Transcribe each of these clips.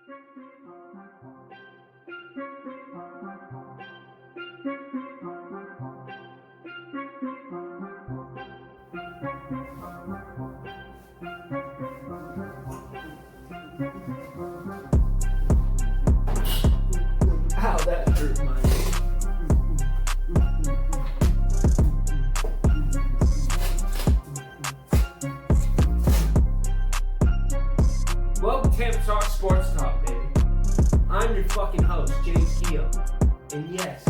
Ow, that hurt my ear. Welcome to Tampa Talk Sports Talk, baby. I'm your fucking host, James Keogh. And yes,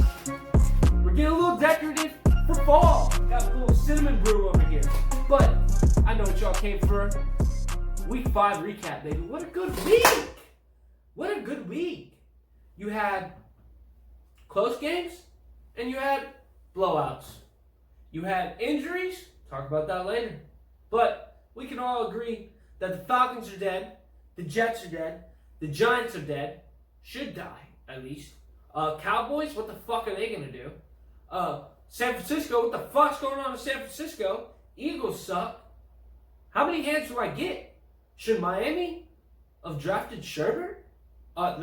we're getting a little decorative for fall. Got a little cinnamon brew over here. But I know what y'all came for. Week 5 recap, baby. What a good week! What a good week. You had close games and you had blowouts. You had injuries. Talk about that later. But we can all agree that the Falcons are dead. The Jets are dead. The Giants are dead. Should die, at least. Cowboys, what the fuck are they going to do? San Francisco, what the fuck's going on in San Francisco? Eagles suck. How many hands do I get? Should Miami have drafted Sherbert? I'm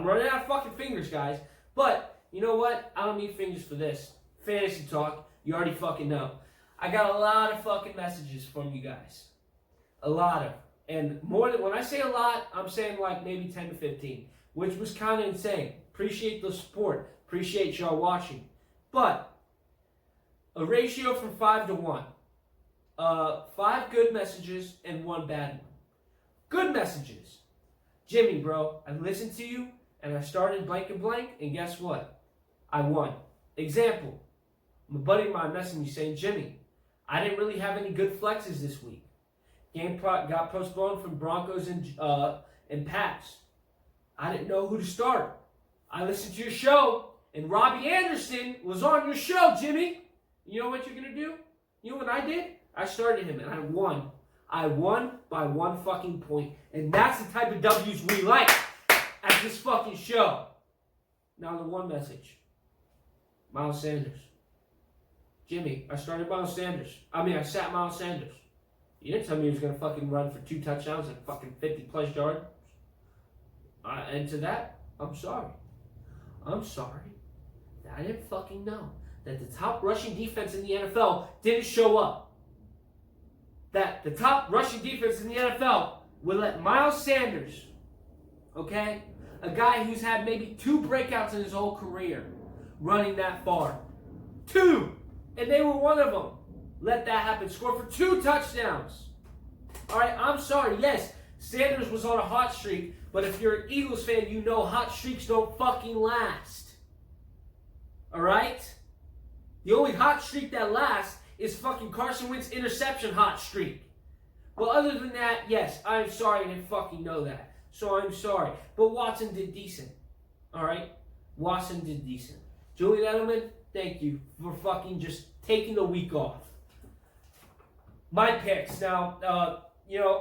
running out of fucking fingers, guys. But, you know what? I don't need fingers for this. Fantasy talk, you already fucking know. I got a lot of fucking messages from you guys. A lot of. And more than, when I say a lot, I'm saying like maybe 10 to 15. Which was kind of insane. Appreciate the support. Appreciate y'all watching. But, a ratio from 5 to 1. 5 good messages and 1 bad one. Good messages. Jimmy, bro, I listened to you and I started blank and blank, and guess what? I won. Example. My buddy of mine messaged me saying, Jimmy, I didn't really have any good flexes this week. Game got postponed from Broncos and Pats. I didn't know who to start. I listened to your show, and Robbie Anderson was on your show, Jimmy. You know what you're going to do? You know what I did? I started him, and I won. I won by 1 fucking point. And that's the type of W's we like at this fucking show. Now the one message. Miles Sanders. Jimmy, I started Miles Sanders. I sat Miles Sanders. You didn't tell me he was going to fucking run for 2 touchdowns and fucking 50-plus yards. And to that, I'm sorry. I'm sorry that I didn't fucking know that the top rushing defense in the NFL didn't show up. That the top rushing defense in the NFL would let Miles Sanders, okay, a guy who's had maybe 2 breakouts in his whole career, running that far. 2! And they were one of them. Let that happen. Score for 2 touchdowns. All right, I'm sorry. Yes, Sanders was on a hot streak, but if you're an Eagles fan, you know hot streaks don't fucking last. All right? The only hot streak that lasts is fucking Carson Wentz's interception hot streak. But other than that, yes, I'm sorry I didn't fucking know that. So I'm sorry. But Watson did decent. All right? Watson did decent. Julian Edelman, thank you for fucking just taking the week off. My picks. Now,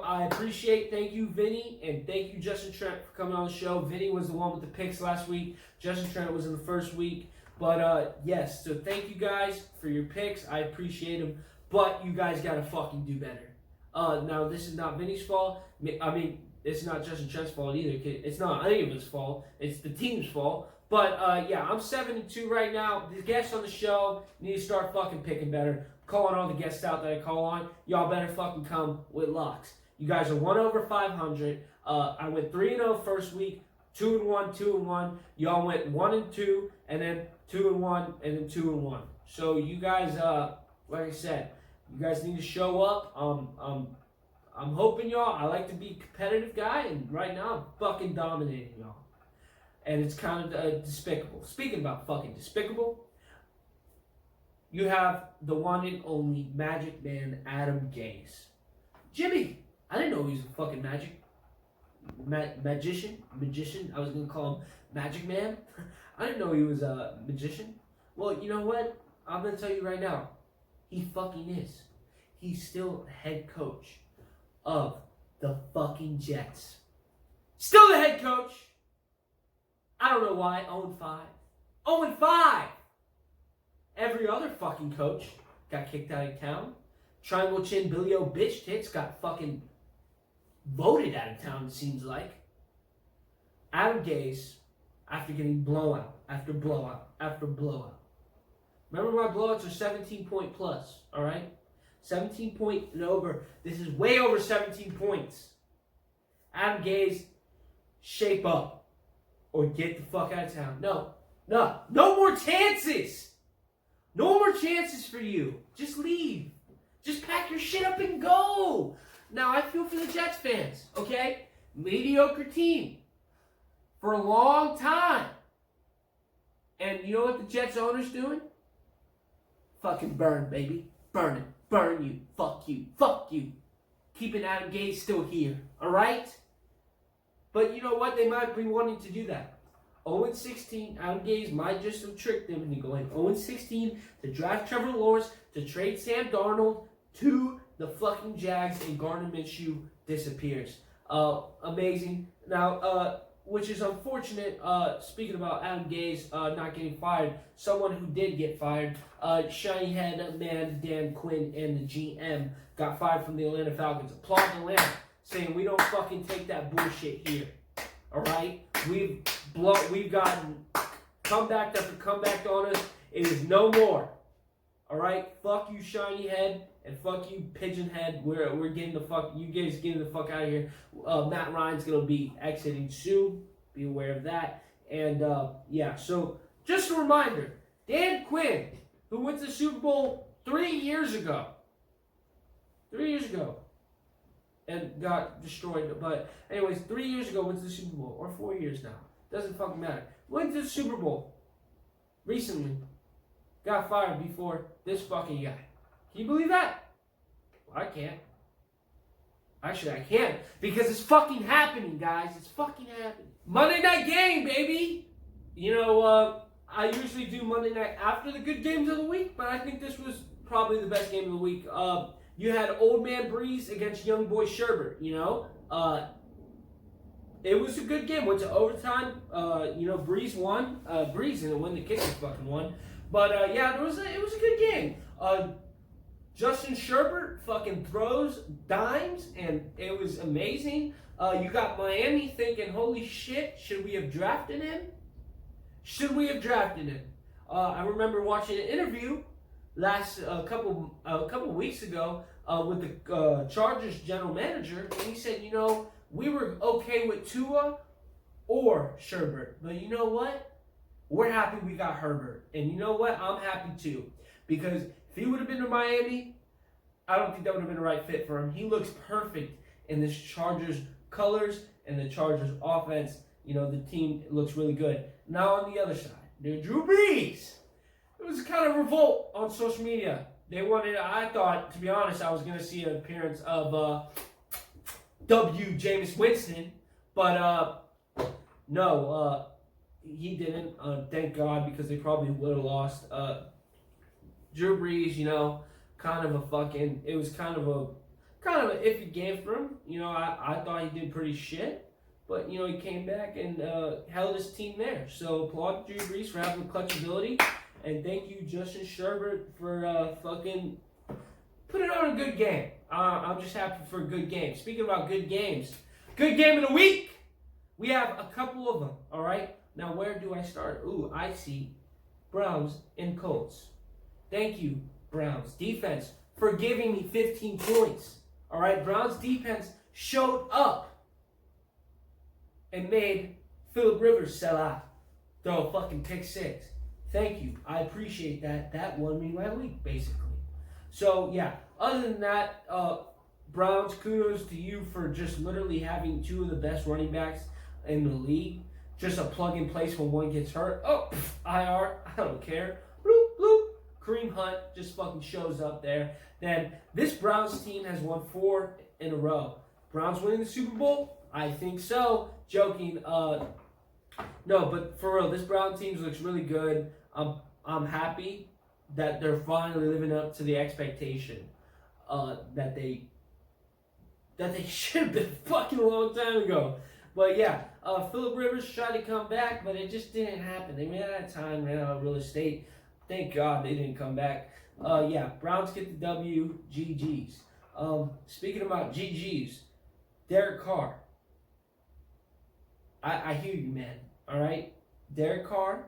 I appreciate, thank you, Vinny, and thank you, Justin Trent, for coming on the show. Vinny was the one with the picks last week. Justin Trent was in the first week. But, yes, so thank you guys for your picks. I appreciate them. But you guys got to fucking do better. Now, this is not Vinny's fault. It's not Justin Trent's fault either. It's not any of his fault. It's the team's fault. But, I'm 7-2 right now. The guests on the show need to start fucking picking better. Calling all the guests out that I call on. Y'all better fucking come with locks. You guys are 1 over 500. I went 3-0 first week. 2-1, 2-1. Y'all went 1-2, and then 2-1, and then 2-1. So you guys, like I said, you guys need to show up. I'm hoping y'all. I like to be a competitive guy, and right now I'm fucking dominating y'all. And it's kind of despicable. Speaking about fucking despicable, you have the one and only Magic Man, Adam Gase. Jimmy, I didn't know he was a fucking magician. I was going to call him Magic Man. I didn't know he was a magician. Well, you know what? I'm going to tell you right now. He fucking is. He's still the head coach of the fucking Jets. Still the head coach. I don't know why. 0-5. 0-5! Every other fucking coach got kicked out of town. Triangle Chin Billy O Bitch Tits got fucking voted out of town, it seems like. Adam Gase, after getting blowout after blowout after blowout. Remember, my blowouts are 17 point plus, all right? 17 point and over. This is way over 17 points. Adam Gase, shape up or get the fuck out of town. No more chances. No more chances for you. Just leave. Just pack your shit up and go. Now, I feel for the Jets fans, okay? Mediocre team for a long time. And you know what the Jets owner's doing? Fucking burn, baby. Burn it. Burn you. Fuck you. Fuck you. Keeping Adam Gase still here, all right? But you know what? They might be wanting to do that. 0-16, Adam Gase might just have tricked them into going 0-16 to draft Trevor Lawrence, to trade Sam Darnold to the fucking Jags, and Gardner Minshew disappears. Amazing. Now, which is unfortunate. Speaking about Adam Gase not getting fired, someone who did get fired, shiny head man Dan Quinn and the GM got fired from the Atlanta Falcons. Applaud Atlanta, saying we don't fucking take that bullshit here. All right, we've gotten comeback after comeback on us. It is no more. All right, fuck you, shiny head, and fuck you, pigeon head. We're getting the fuck. You guys getting the fuck out of here. Matt Ryan's gonna be exiting soon. Be aware of that. And yeah, so just a reminder: Dan Quinn, who went to the Super Bowl 3 years ago. 3 years ago. And got destroyed. But anyways, 3 years ago went to the Super Bowl. Or 4 years now. Doesn't fucking matter. Went to the Super Bowl. Recently. Got fired before this fucking guy. Can you believe that? Well, I can't. Actually, I can't. Because it's fucking happening, guys. It's fucking happening. Monday night game, baby! You know, I usually do Monday night after the good games of the week. But I think this was probably the best game of the week. You had Old Man Breeze against Young Boy Sherbert, you know. It was a good game. Went to overtime. You know, Breeze won. Breeze didn't win. The kicker fucking won. But, yeah, it was a good game. Justin Sherbert fucking throws dimes, and it was amazing. You got Miami thinking, holy shit, should we have drafted him? Should we have drafted him? I remember watching an interview a couple weeks ago with the Chargers general manager, and he said, you know, we were okay with Tua or Sherbert, but you know what? We're happy we got Herbert, and you know what? I'm happy too, because if he would have been to Miami, I don't think that would have been the right fit for him. He looks perfect in this Chargers colors and the Chargers offense. You know, the team looks really good. Now on the other side, there's Drew Brees. It was kind of revolt on social media. They wanted, I thought, to be honest, I was going to see an appearance of Jameis Winston, but no, he didn't. Thank God, because they probably would have lost. Drew Brees, you know, it was kind of an iffy game for him. You know, I thought he did pretty shit. But, you know, he came back and held his team there. So, applaud Drew Brees for having the clutch ability. And thank you, Justin Sherbert, for fucking putting on a good game. I'm just happy for a good game. Speaking about good games, good game of the week. We have a couple of them, all right? Now, where do I start? Ooh, I see Browns and Colts. Thank you, Browns defense, for giving me 15 points. All right, Browns defense showed up and made Phillip Rivers sell out. Throw a fucking pick six. Thank you. I appreciate that. That won me my week, basically. So, yeah. Other than that, Browns, kudos to you for just literally having two of the best running backs in the league. Just a plug in place when one gets hurt. Oh, IR. I don't care. Bloop, bloop. Kareem Hunt just fucking shows up there. Then this Browns team has won 4 in a row. Browns winning the Super Bowl? I think so. Joking. No, but for real, this Brown team looks really good. I'm happy that they're finally living up to the expectation that they should have been fucking a long time ago. But yeah, Phillip Rivers tried to come back, but it just didn't happen. They ran out of time, ran out of real estate. Thank God they didn't come back. Yeah, Browns get the W. GG's. Speaking about GG's, Derek Carr. I hear you, man. All right? Derek Carr,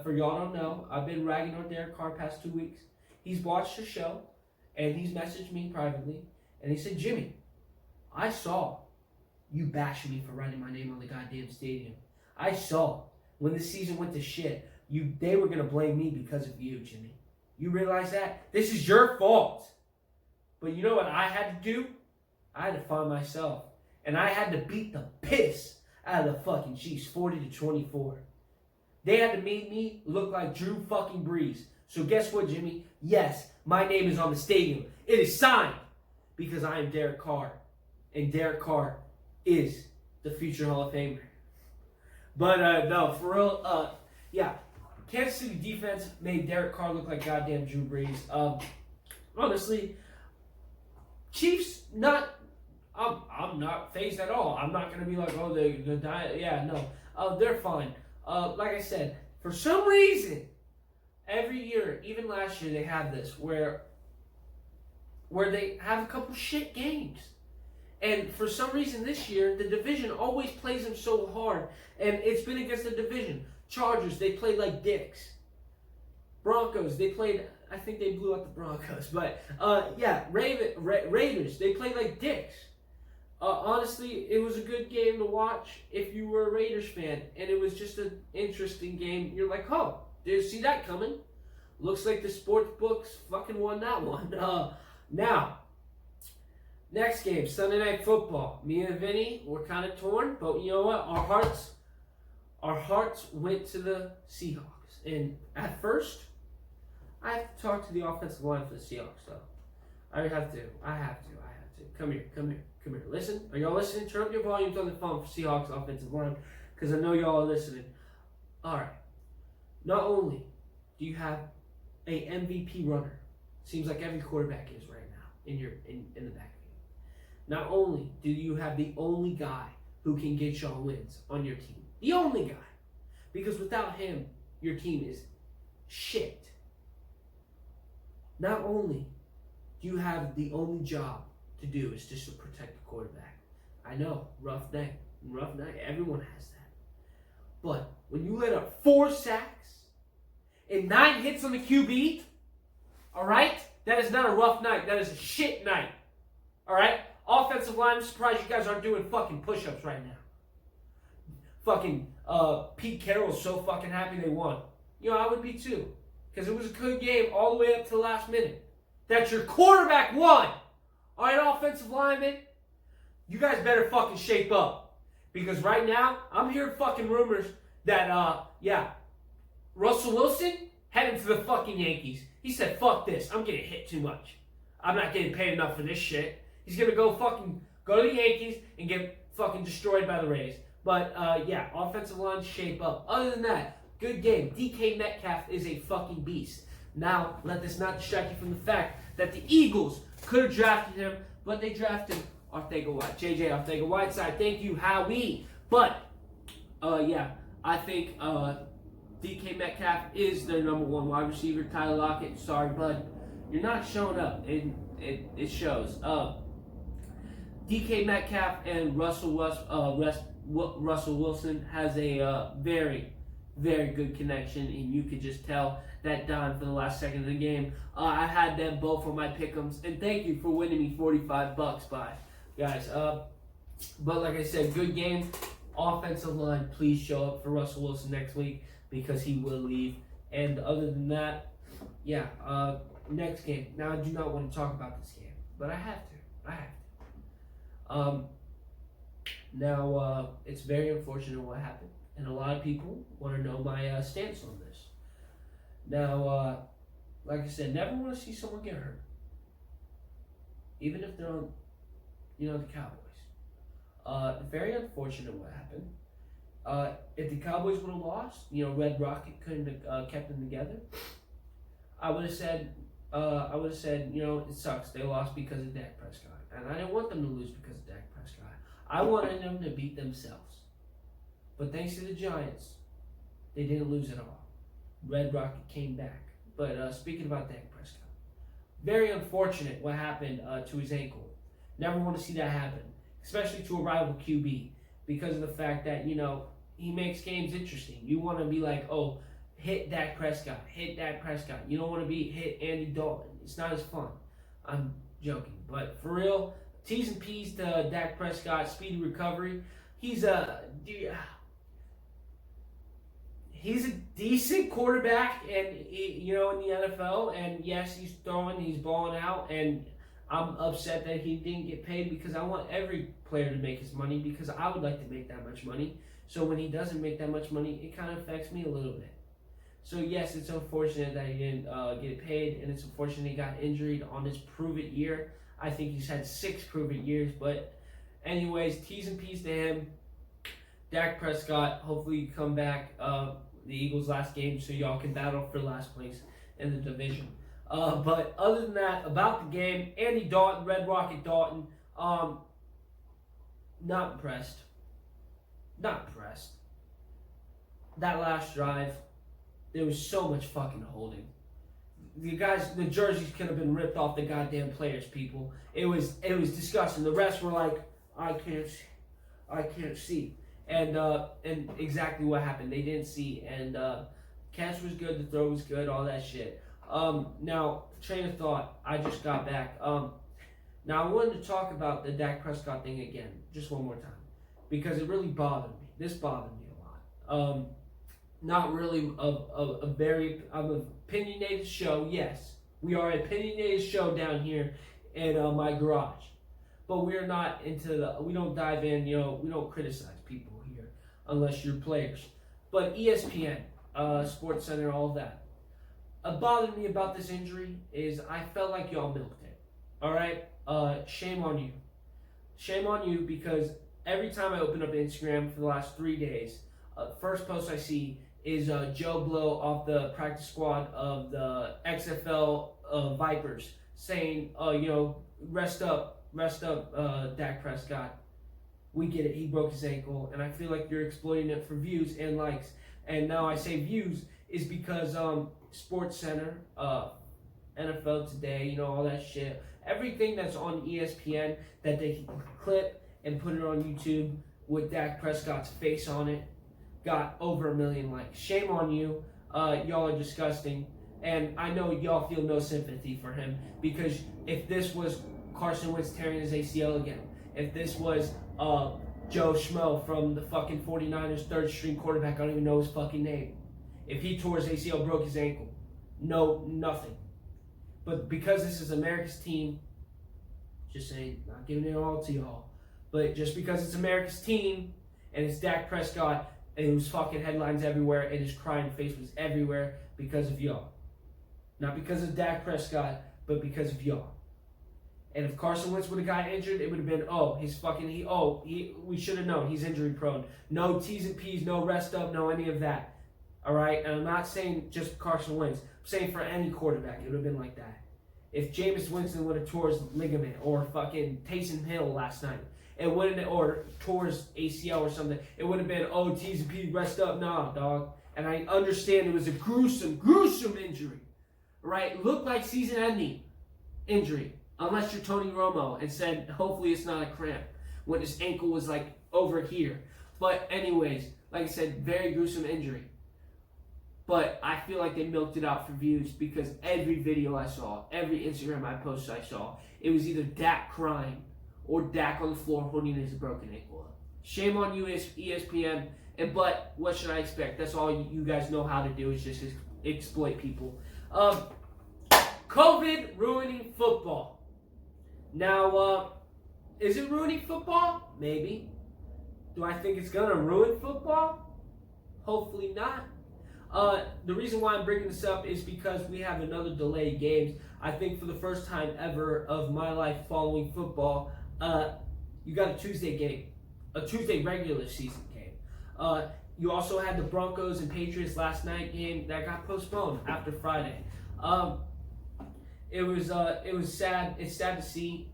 for y'all don't know, I've been ragging on Derek Carr past 2 weeks. He's watched the show, and he's messaged me privately, and he said, Jimmy, I saw you bashing me for writing my name on the goddamn stadium. I saw when the season went to shit, they were going to blame me because of you, Jimmy. You realize that? This is your fault. But you know what I had to do? I had to find myself. And I had to beat the piss out of the fucking Chiefs, 40-24. They had to make me look like Drew fucking Brees. So guess what, Jimmy? Yes, my name is on the stadium. It is signed because I am Derek Carr. And Derek Carr is the future Hall of Famer. But no, for real, yeah. Kansas City defense made Derek Carr look like goddamn Drew Brees. Honestly, Chiefs I'm not phased at all. I'm not gonna be like, oh, the diet. Yeah, no, they're fine. Like I said, for some reason, every year, even last year, they have this where they have a couple shit games. And for some reason this year, the division always plays them so hard. And it's been against the division. Chargers, they played like dicks. Broncos, I think they blew out the Broncos. But, yeah, Raiders, they played like dicks. Honestly, it was a good game to watch if you were a Raiders fan. And it was just an interesting game. You're like, oh, didn't see that coming. Looks like the sports books fucking won that one. Now, next game, Sunday Night Football. Me and Vinny were kind of torn, but you know what? Our hearts went to the Seahawks. And at first, I have to talk to the offensive line for the Seahawks, though. I have to. Come here. Listen. Are y'all listening? Turn up your volumes on the phone for Seahawks offensive line, because I know y'all are listening. All right. Not only do you have a MVP runner, seems like every quarterback is right now in the backfield. Not only do you have the only guy who can get y'all wins on your team, the only guy, because without him, your team is shit. Not only do you have the only job to do is just to protect the quarterback. I know, rough night, everyone has that. But when you let up 4 sacks and 9 hits on the QB, all right, that is not a rough night. That is a shit night. All right? Offensive line, I'm surprised you guys aren't doing fucking push-ups right now. Fucking Pete Carroll's so fucking happy they won. You know, I would be too. Because it was a good game all the way up to the last minute. That your quarterback won. All right, offensive linemen, you guys better fucking shape up. Because right now, I'm hearing fucking rumors that, Russell Wilson heading to the fucking Yankees. He said, fuck this. I'm getting hit too much. I'm not getting paid enough for this shit. He's going to go to the Yankees and get fucking destroyed by the Rays. But, offensive line shape up. Other than that, good game. DK Metcalf is a fucking beast. Now, let this not distract you from the fact that the Eagles could have drafted him, but they drafted JJ Arcega-Whiteside. Thank you, Howie. But, I think DK Metcalf is their number 1 wide receiver. Tyler Lockett, sorry, bud. You're not showing up. It shows. DK Metcalf and Russell Wilson has a very, very good connection, and you could just tell that dime for the last second of the game. I had them both for my pick'ems, and thank you for winning me $45 by guys. But like I said, good game. Offensive line, please show up for Russell Wilson next week because he will leave. And other than that, next game. Now I do not want to talk about this game, but I have to. Now it's very unfortunate what happened, and a lot of people want to know my stance on this. Now, like I said, never want to see someone get hurt, even if they're on, the Cowboys. Very unfortunate what happened. If the Cowboys would have lost, Red Rocket couldn't have kept them together. I would have said, it sucks. They lost because of Dak Prescott, and I didn't want them to lose because of Dak Prescott. I wanted them to beat themselves. But thanks to the Giants, they didn't lose at all. Red Rocket came back. But speaking about Dak Prescott, very unfortunate what happened to his ankle. Never want to see that happen, especially to a rival QB, because of the fact that, he makes games interesting. You want to be like, oh, hit Dak Prescott, hit Dak Prescott. You don't want to be hit Andy Dalton. It's not as fun. I'm joking. But for real, T's and P's to Dak Prescott, speedy recovery. He's a decent quarterback, and in the NFL. And yes, he's balling out, and I'm upset that he didn't get paid because I want every player to make his money because I would like to make that much money. So when he doesn't make that much money, it kind of affects me a little bit. So yes, it's unfortunate that he didn't get paid, and it's unfortunate he got injured on his prove-it year. I think he's had 6 prove-it years, but anyways, T's and P's to him. Dak Prescott, hopefully you come back the Eagles' last game so y'all can battle for last place in the division. But other than that, about the game, Andy Dalton, Red Rocket Dalton, not impressed. Not impressed. That last drive, there was so much fucking holding. The jerseys could have been ripped off the goddamn players, people. It was disgusting. The refs were like, I can't see. And exactly what happened. They didn't see. And catch was good, the throw was good, all that shit. Now, train of thought, I just got back. Now, I wanted to talk about the Dak Prescott thing again, just one more time, because it really bothered me. This bothered me a lot. Not really I'm an opinionated show. Yes, we are an opinionated show down here in my garage, but we're not we don't dive in. We don't criticize people here unless you're players. But ESPN, Sports Center, all of that. What bothered me about this injury is I felt like y'all milked it. All right, shame on you. Shame on you, because every time I open up Instagram for the last 3 days, first post I see is Joe Blow off the practice squad of the XFL Vipers saying, rest up, Dak Prescott. We get it, he broke his ankle, and I feel like you're exploiting it for views and likes. And now I say views is because Sports Center, NFL Today, all that shit, everything that's on ESPN that they can clip and put it on YouTube with Dak Prescott's face on it, got over 1 million likes. Shame on you. Y'all are disgusting. And I know y'all feel no sympathy for him, because if this was Carson Wentz tearing his ACL again, if this was Joe Schmo from the fucking 49ers, third string quarterback, I don't even know his fucking name, if he tore his ACL, broke his ankle, no, nothing. But because this is America's team, just saying, not giving it all to y'all, but just because it's America's team and it's Dak Prescott, and it was fucking headlines everywhere, and his crying face was everywhere because of y'all. Not because of Dak Prescott, but because of y'all. And if Carson Wentz would have got injured, it would have been, we should have known he's injury prone. No T's and P's, no rest up, no any of that. All right? And I'm not saying just Carson Wentz. I'm saying for any quarterback, it would have been like that. If Jameis Winston would have tore his ligament, or fucking Taysom Hill last night, it wouldn't, or tore his ACL or something, it would have been, T's and P's, rest up. Nah, dog. And I understand it was a gruesome injury. Right? Looked like season-ending injury. Unless you're Tony Romo and said, hopefully it's not a cramp, when his ankle was like over here. But anyways, like I said, very gruesome injury. But I feel like they milked it out for views, because every video I saw, every Instagram I posted I saw, it was either Dak crying or Dak on the floor holding his broken ankle up. Shame on you, ESPN. But what should I expect? That's all you guys know how to do, is just exploit people. COVID ruining football. Now, is it ruining football? Maybe. Do I think it's going to ruin football? Hopefully not. The reason why I'm bringing this up is because we have another delayed games. I think for the first time ever of my life following football, you got a Tuesday game, a Tuesday regular season game. You also had the Broncos and Patriots last night game that got postponed after Friday. It was sad. It's sad to see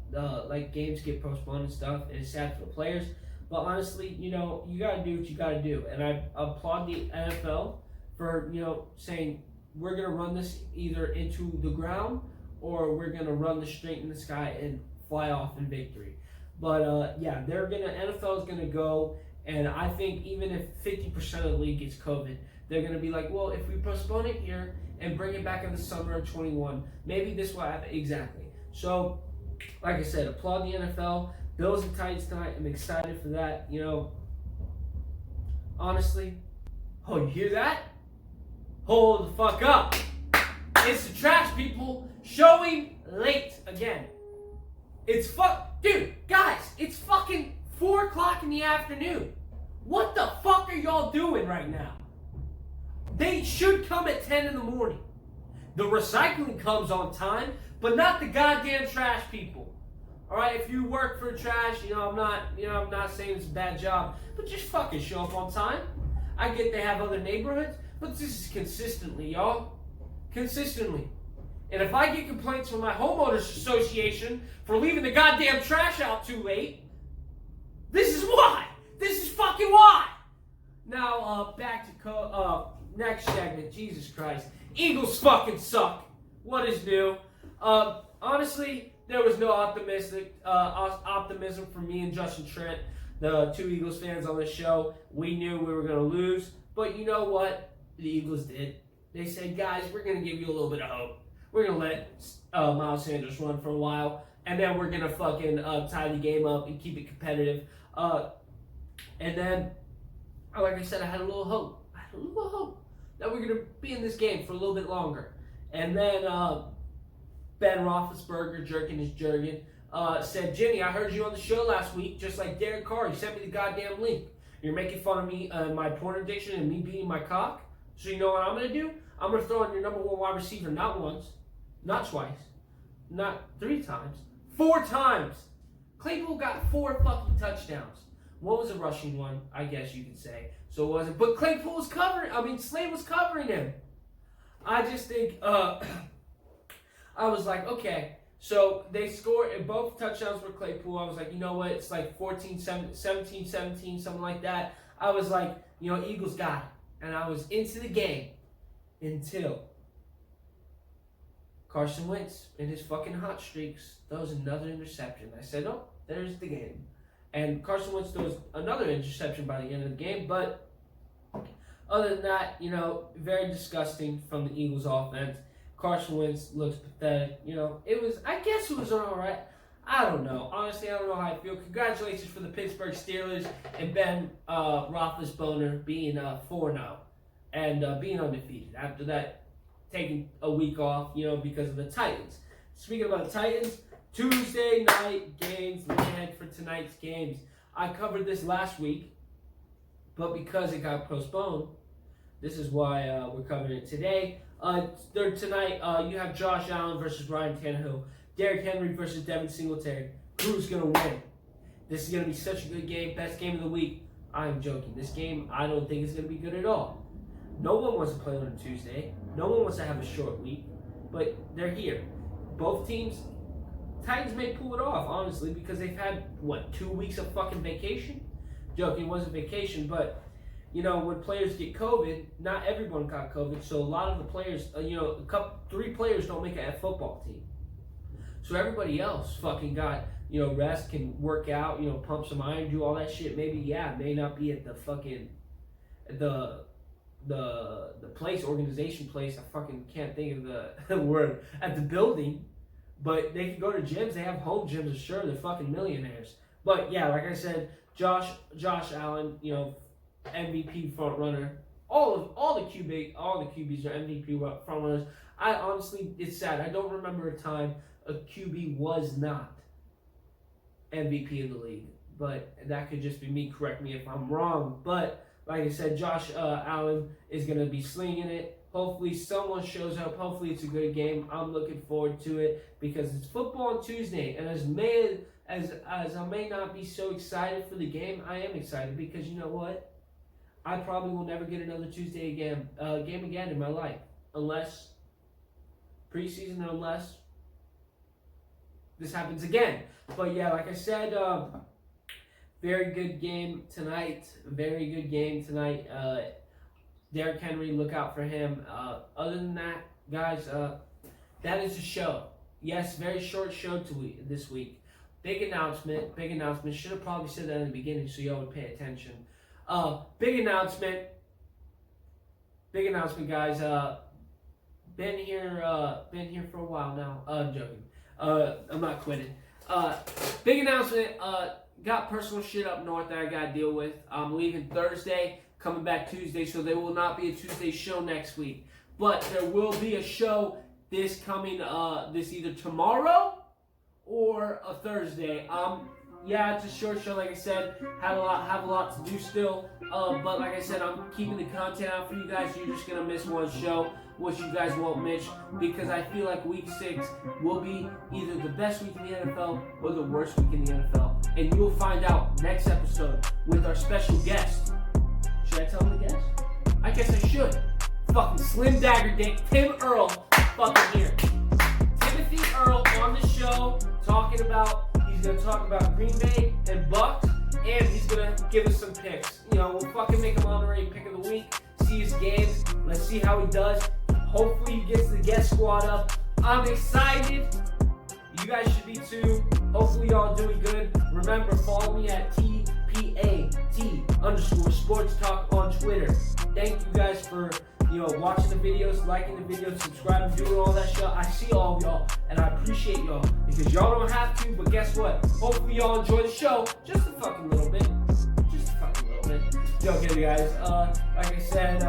games get postponed and stuff, and it's sad for the players. But honestly, you gotta do what you gotta do, and I applaud the NFL for saying we're gonna run this either into the ground or we're gonna run this straight in the sky and fly off in victory. But NFL is gonna go And I think even if 50% of the league gets COVID, they're going to be like, well, if we postpone it here and bring it back in the summer of 21, maybe this will happen. Exactly. So, like I said, applaud the NFL. Bills and Titans tonight. I'm excited for that. You know, honestly, oh, you hear that? Hold the fuck up. It's the trash people showing late again. It's dude, guys, it's fucking 4 o'clock in the afternoon. What the fuck are y'all doing right now? They should come at 10 in the morning. The recycling comes on time, but not the goddamn trash people. All right, if you work for trash, I'm not saying it's a bad job, but just fucking show up on time. I get they have other neighborhoods, but this is consistently, y'all. Consistently. And if I get complaints from my homeowners association for leaving the goddamn trash out too late, this is why. This is fucking why. Now, back to next segment. Jesus Christ. Eagles fucking suck. What is new? Honestly, there was no optimism from me and Justin Trent, the two Eagles fans on the show. We knew we were going to lose. But you know what? The Eagles did. They said, guys, we're going to give you a little bit of hope. We're going to let Miles Sanders run for a while. And then we're going to fucking tie the game up and keep it competitive. And then, like I said, I had a little hope. That we're going to be in this game for a little bit longer. And then Ben Roethlisberger, jerking his jerkin, said, Jenny, I heard you on the show last week, just like Derek Carr. You sent me the goddamn link. You're making fun of me, my porn addiction, and me beating my cock. So you know what I'm going to do? I'm going to throw in your number 1 wide receiver not once, not twice, not 3 times, 4 times. Claypool got 4 fucking touchdowns. One was a rushing one, I guess you could say. So it wasn't. But Claypool was Slade was covering him. I just think, I was like, okay. So they scored, and both touchdowns were Claypool. I was like, you know what? It's like 17, 17, something like that. I was like, Eagles got it. And I was into the game until Carson Wentz, in his fucking hot streaks, throws another interception. I said, oh, there's the game. And Carson Wentz throws another interception by the end of the game. But other than that, very disgusting from the Eagles offense. Carson Wentz looks pathetic. I guess it was all right. I don't know. Honestly, I don't know how I feel. Congratulations for the Pittsburgh Steelers and Ben Roethlisberger being 4-0 and being undefeated. After that, taking a week off, because of the Titans. Speaking about the Titans, Tuesday night games, man, for tonight's games. I covered this last week, but because it got postponed, this is why we're covering it today. Tonight, you have Josh Allen versus Ryan Tannehill. Derrick Henry versus Devin Singletary. Who's going to win? This is going to be such a good game. Best game of the week. I'm joking. This game, I don't think is going to be good at all. No one wants to play on a Tuesday. No one wants to have a short week. But they're here. Both teams, Titans may pull it off, honestly, because they've had, 2 weeks of fucking vacation? Joking, it wasn't vacation, but, when players get COVID, not everyone got COVID, so a lot of the players, 3 players don't make a football team. So everybody else fucking got, rest, can work out, pump some iron, do all that shit. Maybe, may not be at the fucking, the organization place. I fucking can't think of the word, at the building. But they can go to gyms. They have home gyms, I'm sure. They're fucking millionaires. But yeah, like I said, Josh Allen, MVP front runner. All the QBs are MVP front runners. I honestly, it's sad. I don't remember a time a QB was not MVP of the league. But that could just be me. Correct me if I'm wrong. But like I said, Josh Allen is going to be slinging it. Hopefully someone shows up. Hopefully it's a good game. I'm looking forward to it because it's football on Tuesday. And as I may not be so excited for the game, I am excited because you know what? I probably will never get another Tuesday game again in my life. Unless preseason, unless this happens again. But yeah, like I said, very good game tonight. Very good game tonight. Derrick Henry, look out for him. Other than that, guys, that is the show. Yes, very short show this week. Big announcement. Should have probably said that in the beginning so y'all would pay attention. Big announcement. Big announcement, guys. Been here for a while now. I'm joking. I'm not quitting. Big announcement. Got personal shit up north that I gotta deal with. I'm leaving Thursday, coming back Tuesday, so there will not be a Tuesday show next week. But there will be a show this coming, this either tomorrow or a Thursday. Yeah, it's a short show, like I said. Have a lot to do still. But like I said, I'm keeping the content out for you guys. You're just gonna miss one show, which you guys won't miss, because I feel like week 6 will be either the best week in the NFL or the worst week in the NFL. And you'll find out next episode with our special guest. Should I tell him the guest? I guess I should. Fucking Slim Dagger Dick, Tim Earl, fucking here. Timothy Earl on the show, he's gonna talk about Green Bay and Bucks, and he's gonna give us some picks. You know, we'll fucking make him honorary pick of the week, see his games, let's see how he does. Hopefully he gets the guest squad up. I'm excited. You guys should be too. Hopefully y'all doing good. Remember, follow me at TPAT_sports talk on Twitter. Thank you guys for watching the videos, liking the videos, subscribing, doing all that shit. I see all of y'all, and I appreciate y'all, because y'all don't have to, but guess what? Hopefully y'all enjoy the show, just a fucking little bit. Just a fucking little bit. Joking, guys. Like I said,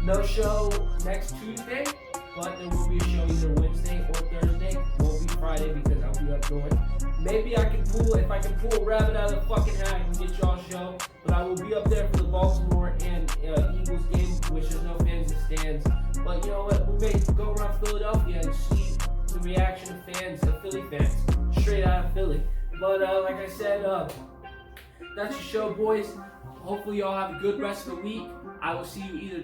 no show next Tuesday, but there will be a show either Wednesday or Thursday. Won't be Friday because I'll be up north. Maybe if I can pull a rabbit out of the fucking hat, I can get y'all a show. But I will be up there for the Baltimore and Eagles game, which there's no fans in the stands. But you know what? We may go around Philadelphia and see the reaction of fans, of Philly fans, straight out of Philly. But like I said, that's your show, boys. Hopefully y'all have a good rest of the week. I will see you either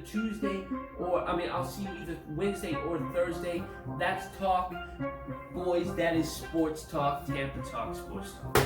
I'll see you either Wednesday or Thursday. That's talk, boys. That is sports talk. Tampa Talk Sports Talk.